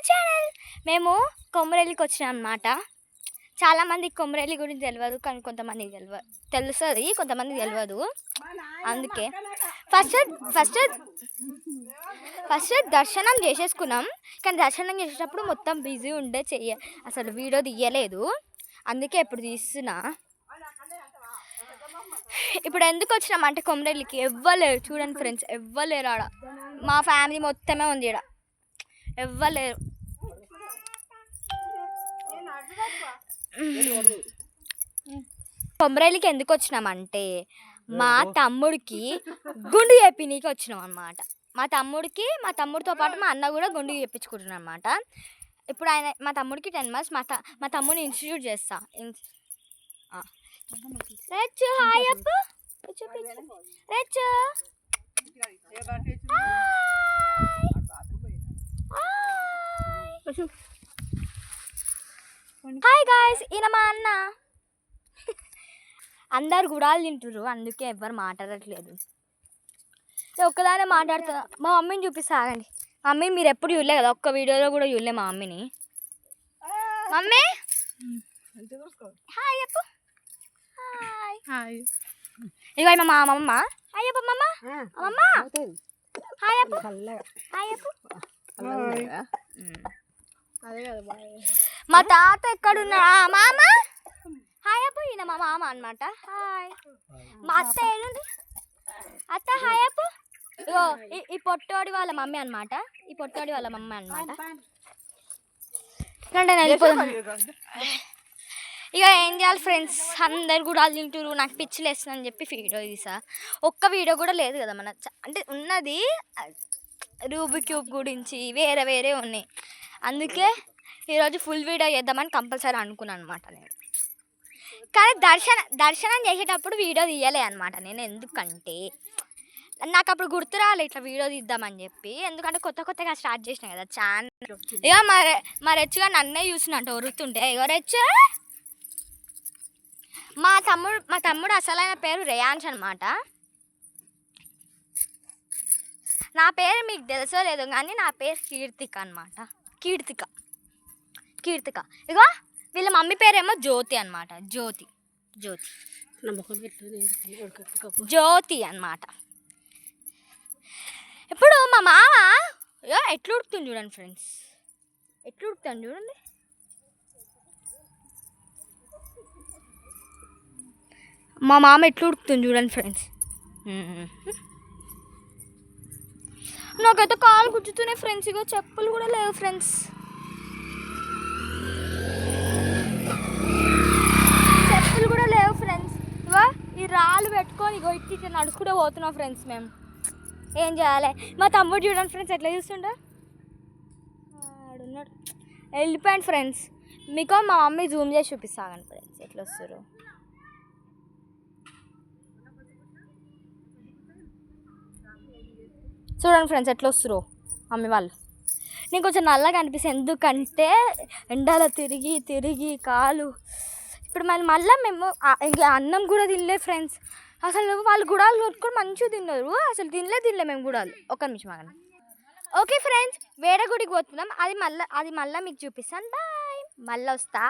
Channel. మేము కొమరేలికి వచ్చినాం అన్నమాట. చాలామందికి కొమరేలి గురించి తెలియదు, కానీ కొంతమందికి తెలుస్తుంది, కొంతమందికి తెలియదు. అందుకే ఫస్ట్ దర్శనం చేసేసుకున్నాం. కానీ దర్శనం చేసేటప్పుడు మొత్తం బిజీ ఉండే అసలు వీడియో తీయలేదు. అందుకే ఇప్పుడు తీస్తున్నా. ఇప్పుడు ఎందుకు వచ్చినాం అంటే కొమరేలికి ఎవ్వలేరు. చూడండి ఫ్రెండ్స్, ఎవ్వలేరు ఆడ. మా ఫ్యామిలీ మొత్తమే ఉంది ఈడ, ఎవ్వలేరు. కొమరేలికి ఎందుకు వచ్చినామంటే మా తమ్ముడికి గుండు చేపినీకి వచ్చినాం అనమాట. మా తమ్ముడితో పాటు మా అన్న కూడా గుండు చేయించుకుంటున్నాం అనమాట. ఇప్పుడు మా తమ్ముడికి 10 months. మా తమ్ముడిని ఇన్స్టిట్యూట్ చేస్తా. రెచ్చు హాయ్ అప్పు, రెచ్చు హాయ్ గాయ్స్. ఈయన మా అన్న. అందరు గుడాలు తింటుర్రు, అందుకే ఎవ్వరు మాట్లాడట్లేదు. ఒక్కదానే మాట్లాడుతున్నా. మా మమ్మీని చూపిస్తా, ఆగండి. మమ్మీని మీరు ఎప్పుడు చూడలే కదా, ఒక్క వీడియోలో కూడా చూడలే మా మమ్మీని. మమ్మీ హాయ్ అప్పు. హాయ్. ఇగో మా అమ్మమ్మ. హాయ్ అప్పు అమ్మమ్మ. అమ్మమ్మ హాయ్ అప్పు. హాయ్ అప్పు. మా తాత ఎక్కడున్నా? మామ హాయ్ అప్పు. ఈయన మా మామ అనమాట. హాయ్. మా అత్త ఏడుంది? అత్త హాయ్ అప్పు. ఇగో ఈ పొట్టోడి వాళ్ళ మమ్మీ అనమాట. ఇక ఏం చేయాలి ఫ్రెండ్స్, అందరు కూడా తింటారు. నాకు పిచ్చిలు వేస్తుందని చెప్పి వీడియో తీసా. ఒక్క వీడియో కూడా లేదు కదా మన అంటే ఉన్నది రూబిక్ క్యూబ్ గురించి, వేరే ఉన్నాయి. అందుకే ఈరోజు ఫుల్ వీడియో చేద్దామని కంపల్సరీ అనుకున్నాను అనమాట నేను. కానీ దర్శనం చేసేటప్పుడు వీడియో తీయలే అనమాట నేను. ఎందుకంటే నాకు అప్పుడు గుర్తు రాలే ఇట్లా వీడియో తీద్దామని చెప్పి. ఎందుకంటే కొత్తగా స్టార్ట్ చేసిన కదా ఛానల్. ఇక మా రెచ్చుగా నన్నే చూసినట్టు ఒరుతుంటే, ఇగో రెచ్చు. మా తమ్ముడు అసలైన పేరు రేయాన్స్ అనమాట. నా పేరు మీకు తెలుసో లేదో కానీ నా పేరు కీర్తిక అనమాట. కీర్తిక. ఇగో వీళ్ళ మమ్మీ పేరేమో జ్యోతి అనమాట. జ్యోతి అనమాట. ఇప్పుడు మా మామ ఎట్లా ఉడుకుతుంది చూడండి ఫ్రెండ్స్, చూడండి. మా మామ ఎట్లా ఉడుకుతుంది చూడండి ఫ్రెండ్స్. నాకైతే కాలు గుచ్చుతున్నాయి ఫ్రెండ్స్. ఇగో చెప్పులు కూడా లేవు ఫ్రెండ్స్. ఇగో ఈ రాళ్ళు పెట్టుకొని ఇగో ఇట్లా నడుచుకుంటూ పోతున్నాం ఫ్రెండ్స్. మేము ఏం చేయాలి? మా తమ్ముడు చూడండి ఫ్రెండ్స్ ఎట్లా చూస్తుండ, ఆడున్నాడు, వెళ్ళిపోయాడు ఫ్రెండ్స్. మీకు మా మమ్మీ జూమ్ చేసి చూపిస్తాను ఫ్రెండ్స్ ఎట్లా వస్తారు. చూడండి ఫ్రెండ్స్ ఎట్లా వస్తారు మమ్మీ వాళ్ళు. నేను కొంచెం నల్లగా అనిపిస్తుంది, ఎందుకంటే ఎండలో తిరిగి కాలు. ఇప్పుడు మళ్ళీ మేము ఇంకా అన్నం కూడా తినలే ఫ్రెండ్స్. అసలు వాళ్ళు గుడాలు కొట్టుకొని మంచిగా తిన్నారు. అసలు తినలే మేము గుడాలు. ఒక్క నిమిషం ఆగండి. ఓకే ఫ్రెండ్స్, వేరే గుడికి పోతున్నాం. అది మళ్ళీ మీకు చూపిస్తాను. బాయ్, మళ్ళీ వస్తా.